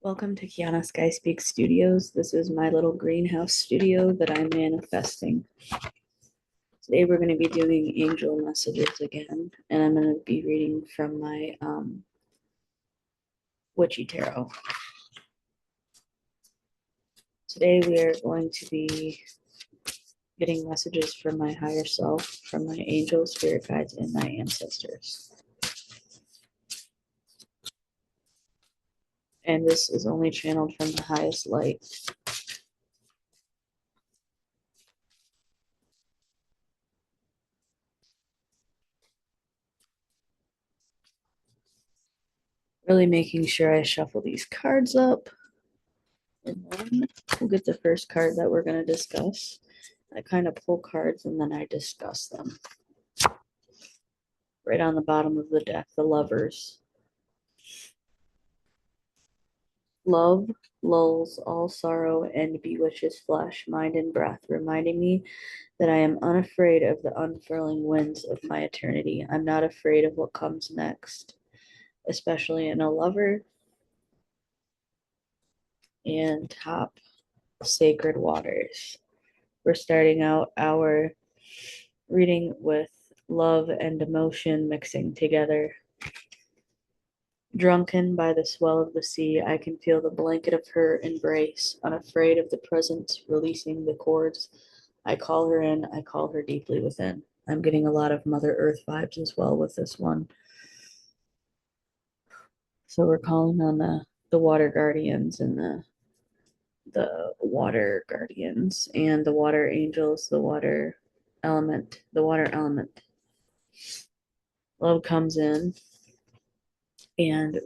Welcome to Keana Sky Speak Studios. This is my little greenhouse studio that I'm manifesting. Today we're going to be doing angel messages again, and I'm going to be reading from my witchy tarot. Today we are going to be getting messages from my higher self, from my angels, spirit guides, and my ancestors. And this is only channeled from the highest light. Really making sure I shuffle these cards up. And then we'll get the first card that we're going to discuss. I kind of pull cards and then I discuss them. Right on the bottom of the deck, the lovers. Love lulls all sorrow and bewitches flesh, mind, and breath, reminding me that I am unafraid of the unfurling winds of my eternity. I'm not afraid of what comes next, especially in a lover. And top, sacred waters. We're starting out our reading with love and emotion mixing together. Drunken by the swell of the sea, I can feel the blanket of her embrace, unafraid of the presence, releasing the cords. I call her in, I call her deeply within. I'm getting a lot of Mother Earth vibes as well with this one. So we're calling on the water guardians and the water guardians and the water angels, the water element, the water element. Love comes in, and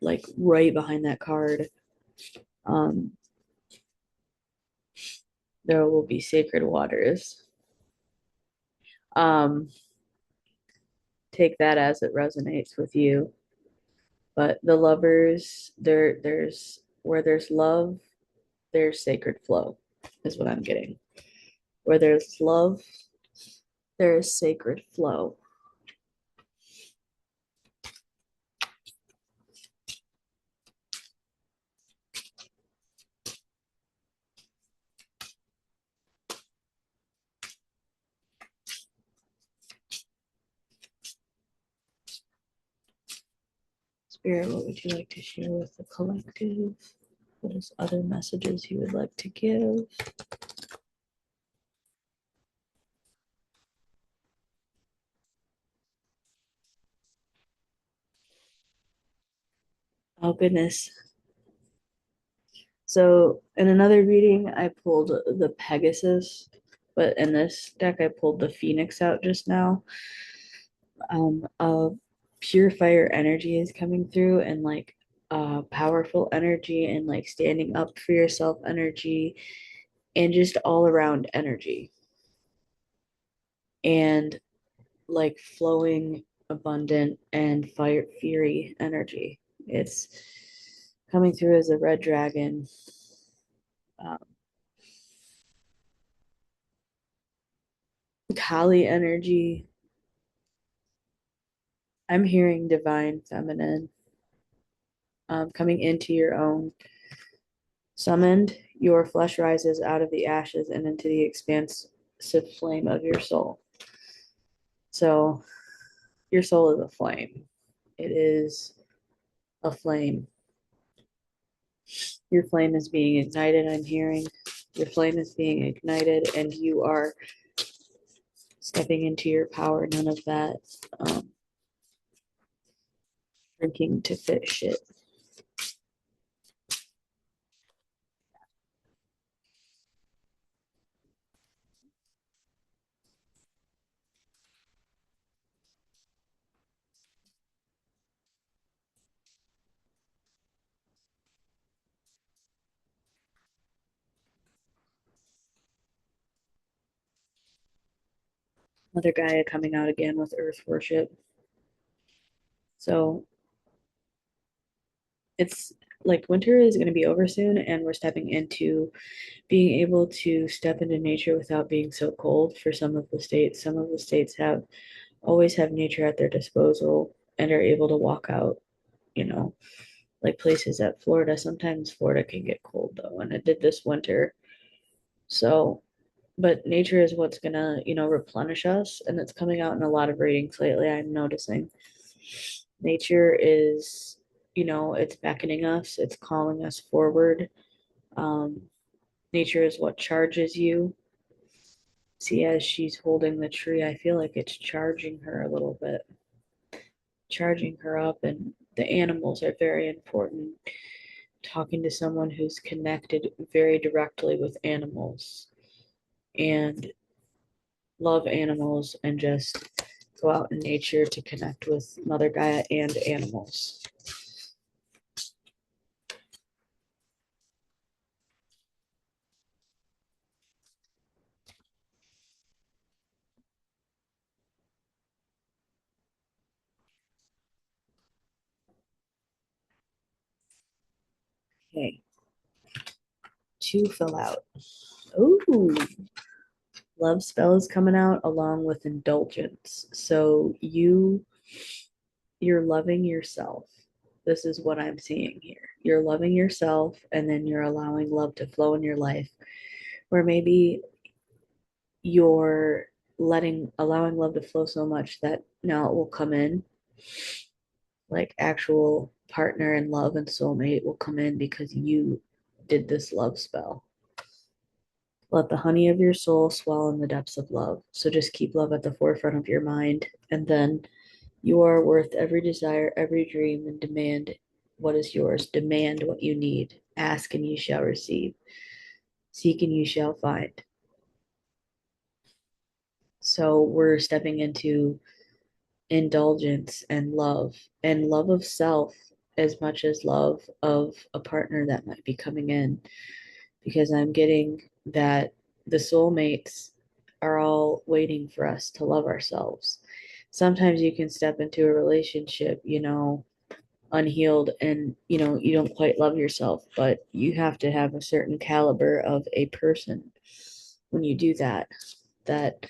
like right behind that card, um, there will be sacred waters. Um, take that as it resonates with you. But the lovers, there's where there's love, there's sacred flow, is what I'm getting. Where there's love, there is sacred flow. Spirit, what would you like to share with the collective? What is other messages you would like to give? Oh, goodness. So, in another reading, I pulled the Pegasus, but in this deck, I pulled the Phoenix out just now. A pure fire energy is coming through, and like powerful energy, and like standing up for yourself energy, and just all around energy, and like flowing, abundant, and fire fury energy. It's coming through as a red dragon. Um, Kali energy. I'm hearing divine feminine, coming into your own. Summoned, your flesh rises out of the ashes and into the expansive flame of your soul. So, your soul is a flame. It is a flame. Your flame is being ignited, I'm hearing. Your flame is being ignited, and you are stepping into your power. None of that drinking to fit shit. Mother Gaia coming out again with earth worship. So it's like winter is going to be over soon, and we're stepping into being able to step into nature without being so cold for some of the states. Some of the states have always have nature at their disposal and are able to walk out, you know, like places at Florida. Sometimes Florida can get cold though, and it did this winter. So, but nature is what's gonna, replenish us, and it's coming out in a lot of readings lately. I'm noticing nature is, it's beckoning us, it's calling us forward. Um, Nature is what charges you. See, as she's holding the tree, I feel like it's charging her a little bit, charging her up, and the animals are very important. Talking to someone who's connected very directly with animals and love animals and just go out in nature to connect with Mother Gaia and animals. Okay, to fill out. Ooh, love spell is coming out along with indulgence. So you're loving yourself. This is what I'm seeing here. You're loving yourself, and then you're allowing love to flow in your life. Where maybe you're allowing love to flow so much that now it will come in, like actual partner and love and soulmate will come in because you did this love spell. Let the honey of your soul swell in the depths of love. So just keep love at the forefront of your mind, and then you are worth every desire, every dream, and demand what is yours. Demand what you need. Ask and you shall receive. Seek and you shall find. So we're stepping into indulgence and love of self as much as love of a partner that might be coming in, because I'm getting that the soulmates are all waiting for us to love ourselves. Sometimes you can step into a relationship, unhealed, and you don't quite love yourself, but you have to have a certain caliber of a person when you do that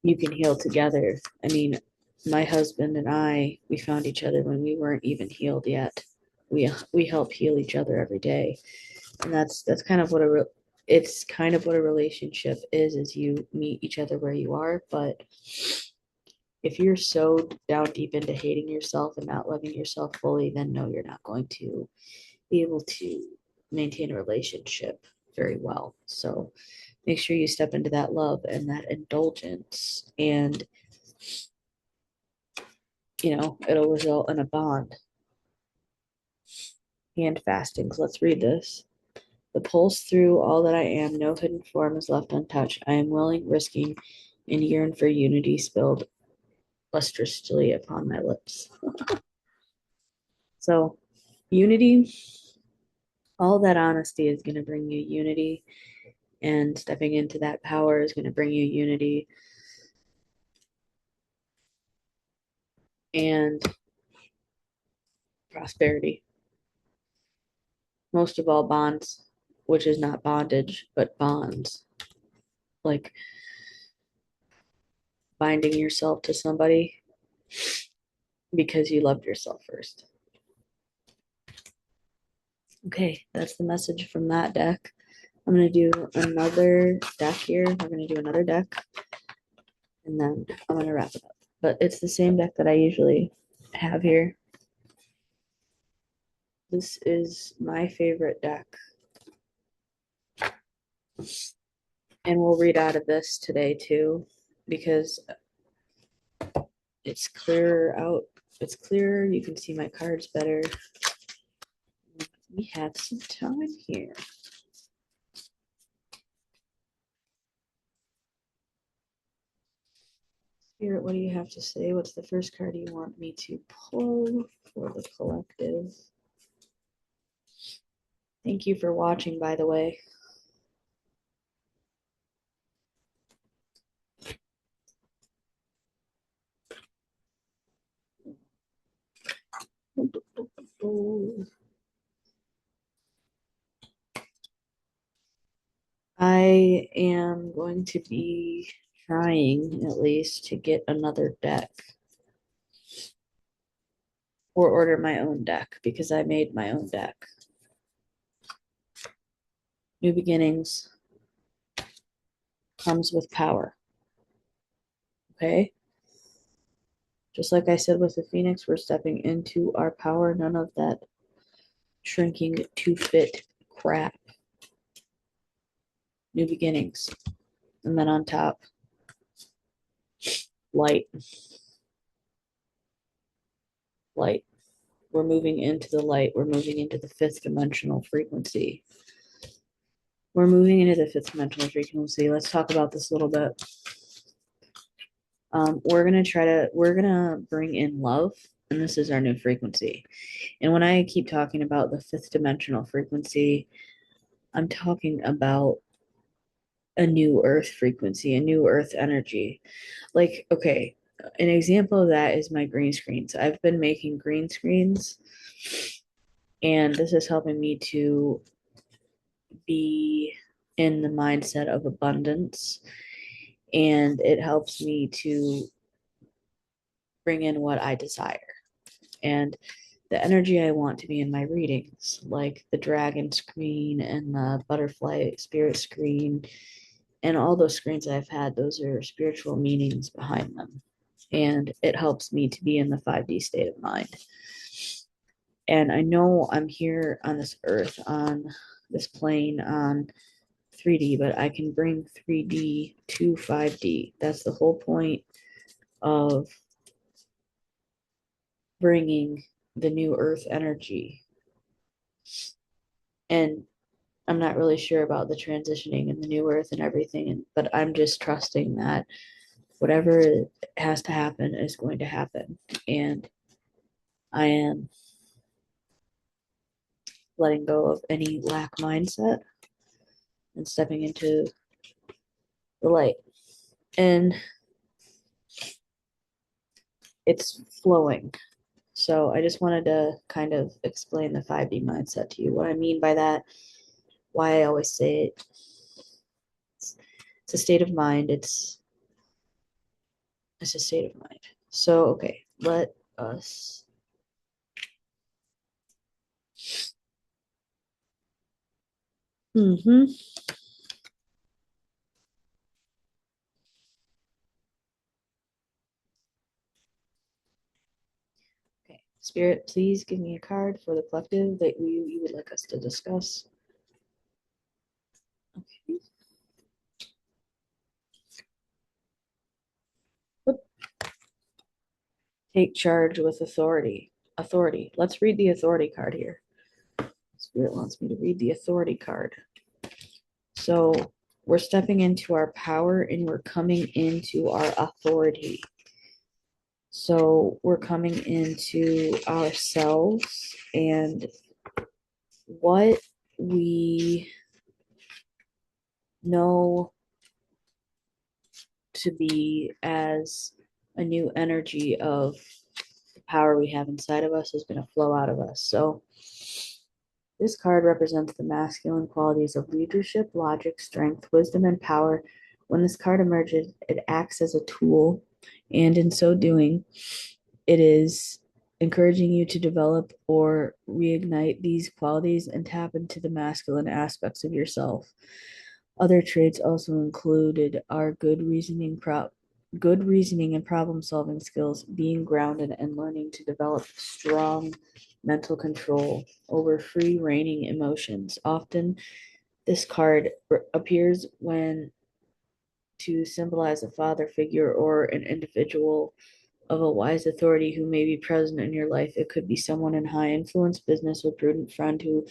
you can heal together. I mean, my husband and we found each other when we weren't even healed yet. We help heal each other every day, and that's kind of what it's kind of what a relationship is you meet each other where you are. But if you're so down deep into hating yourself and not loving yourself fully, then no, you're not going to be able to maintain a relationship very well. So make sure you step into that love and that indulgence, and it'll result in a bond. And fastings. Let's read this. The pulse through all that I am, no hidden form is left untouched. I am willing, risking, and yearn for unity spilled lustrously upon my lips. So, unity, all that honesty is going to bring you unity, and stepping into that power is going to bring you unity and prosperity. Most of all, bonds, which is not bondage, but bonds, like binding yourself to somebody because you loved yourself first. Okay, that's the message from that deck. I'm going to do another deck here. We're going to do another deck, and then I'm going to wrap it up. But it's the same deck that I usually have here. This is my favorite deck. And we'll read out of this today too, because it's clearer out. It's clearer. You can see my cards better. We have some time here. Spirit, what do you have to say? What's the first card you want me to pull for the collective? Thank you for watching, by the way. I am going to be trying at least to get another deck. or order my own deck because I made my own deck. New beginnings comes with power. Okay? Just like I said with the Phoenix, we're stepping into our power. None of that shrinking to fit crap. New beginnings. And then on top, light. Light. We're moving into the light. We're moving into the fifth dimensional frequency. We're moving into the fifth dimensional frequency. Let's talk about this a little bit. We're gonna bring in love, and this is our new frequency. And when I keep talking about the fifth dimensional frequency, I'm talking about a new earth frequency, a new earth energy. Like, okay, an example of that is my green screens. I've been making green screens, and this is helping me to be in the mindset of abundance, and it helps me to bring in what I desire and the energy I want to be in my readings, like the dragon screen and the butterfly spirit screen, and all those screens I've had, those are spiritual meanings behind them. And it helps me to be in the 5D state of mind. And I know I'm here on this earth, on this plane, on 3D, but I can bring 3D to 5D. That's the whole point of bringing the new earth energy. And I'm not really sure about the transitioning and the new earth and everything, but I'm just trusting that whatever has to happen is going to happen. And I am letting go of any lack mindset and stepping into the light. And it's flowing. So I just wanted to kind of explain the 5D mindset to you. What I mean by that, why I always say it. It's a state of mind. It's a state of mind. So okay, let us Mm-hmm. Okay. Spirit, please give me a card for the collective that you would like us to discuss. Okay. Take charge with authority. Authority. Let's read the authority card here. Spirit wants me to read the authority card. So we're stepping into our power and we're coming into our authority. So we're coming into ourselves and what we know to be as a new energy of the power we have inside of us is going to flow out of us. So this card represents the masculine qualities of leadership, logic, strength, wisdom, and power. When this card emerges, it acts as a tool, and in so doing, it is encouraging you to develop or reignite these qualities and tap into the masculine aspects of yourself. Other traits also included are good reasoning and problem solving skills, being grounded and learning to develop strong mental control over free reigning emotions. Often this card appears when to symbolize a father figure or an individual of a wise authority who may be present in your life. It could be someone in high influence business or prudent friend who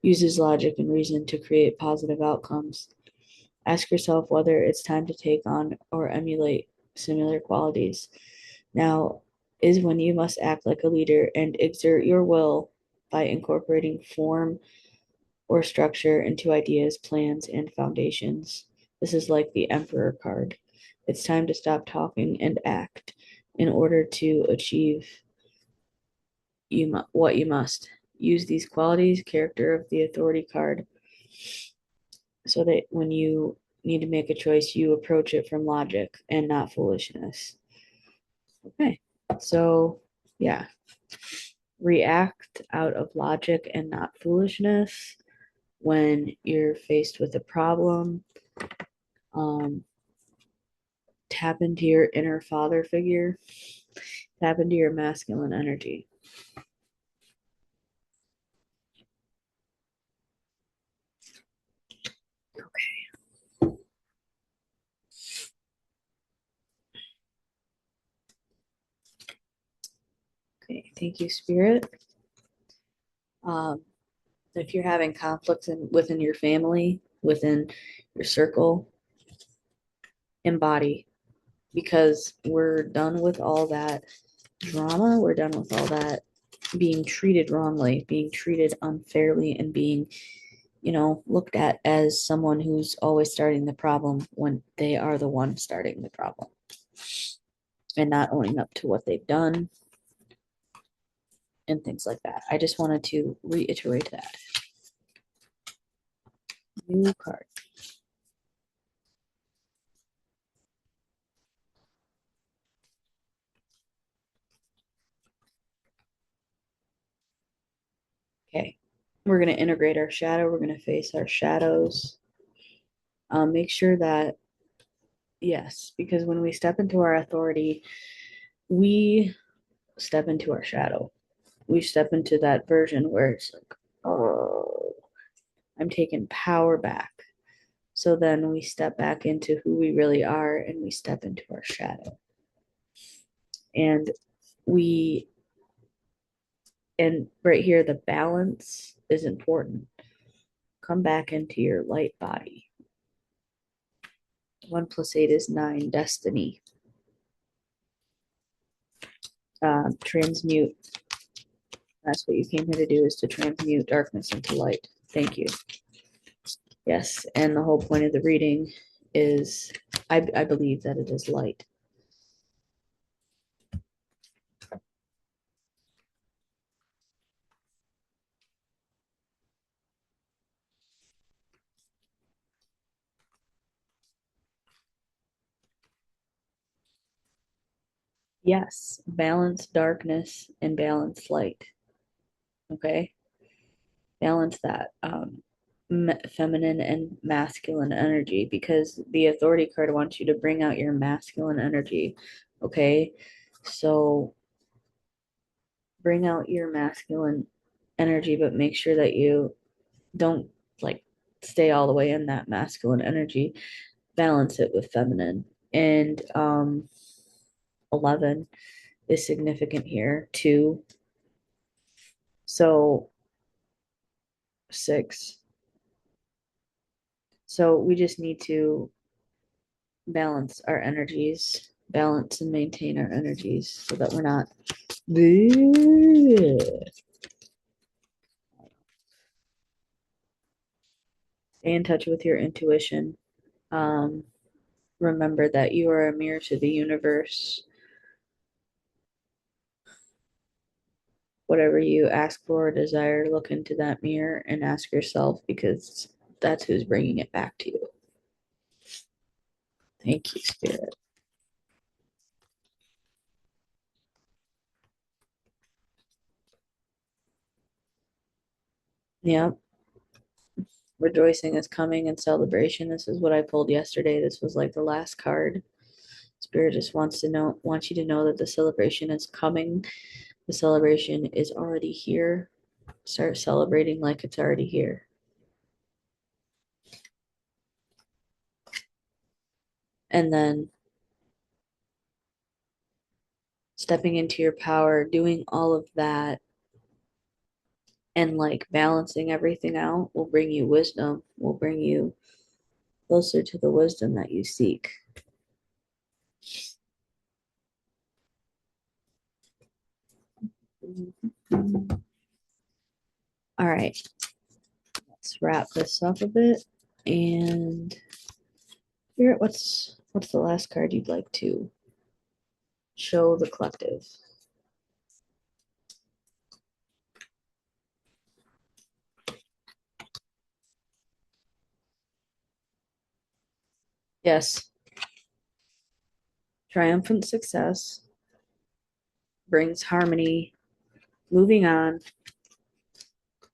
uses logic and reason to create positive outcomes. Ask yourself whether it's time to take on or emulate similar qualities. Now is when you must act like a leader and exert your will by incorporating form or structure into ideas, plans, and foundations. This is like the Emperor card. It's time to stop talking and act in order to achieve what you must. Use these qualities, character of the authority card, so that when you need to make a choice, you approach it from logic and not foolishness. Okay, so yeah, react out of logic and not foolishness when you're faced with a problem. Um, Tap into your inner father figure, tap into your masculine energy. Okay, thank you, Spirit. Um, if you're having conflicts within your family, within your circle, embody, because we're done with all that drama. We're done with all that being treated wrongly, being treated unfairly, and being, looked at as someone who's always starting the problem when they are the one starting the problem and not owning up to what they've done and things like that. I just wanted to reiterate that. New card. Okay. We're going to integrate our shadow. We're going to face our shadows. Make sure that, yes, because when we step into our authority, we step into our shadow. We step into that version where it's like, oh, I'm taking power back. So then we step back into who we really are and we step into our shadow. And we, and right here, the balance is important. Come back into your light body. 1 + 8 is 9, destiny. Transmute. That's what you came here to do, is to transmute darkness into light. Thank you. Yes, and the whole point of the reading is, I believe that it is light. Yes, balance darkness and balance light. Okay, balance that feminine and masculine energy, because the authority card wants you to bring out your masculine energy. Okay, so bring out your masculine energy, but make sure that you don't like stay all the way in that masculine energy. Balance it with feminine. And 11 is significant here too. So 6. So we just need to balance our energies, balance and maintain our energies so that we're not. Stay in touch with your intuition. Um, Remember that you are a mirror to the universe. Whatever you ask for or desire, look into that mirror and ask yourself, because that's who's bringing it back to you. Thank you, Spirit. Yep. Rejoicing is coming and celebration. This is what I pulled yesterday. This was like the last card. Spirit just wants you to know that the celebration is coming. The celebration is already here. Start celebrating like it's already here. And then stepping into your power, doing all of that, and like balancing everything out will bring you wisdom, will bring you closer to the wisdom that you seek. All right, let's wrap this up a bit. And here, what's the last card you'd like to show the collective? Yes, triumphant success brings harmony Moving on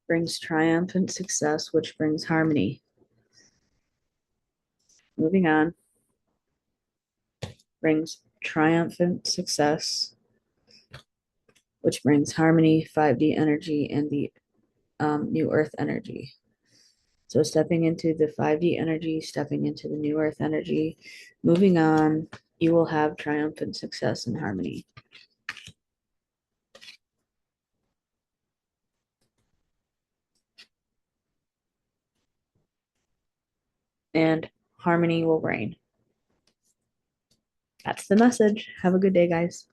brings triumphant success, which brings harmony. Moving on brings triumphant success, which brings harmony, 5D energy, and the new earth energy. So stepping into the 5D energy, stepping into the new earth energy, moving on, you will have triumphant success and harmony. And harmony will reign. That's the message. Have a good day, guys.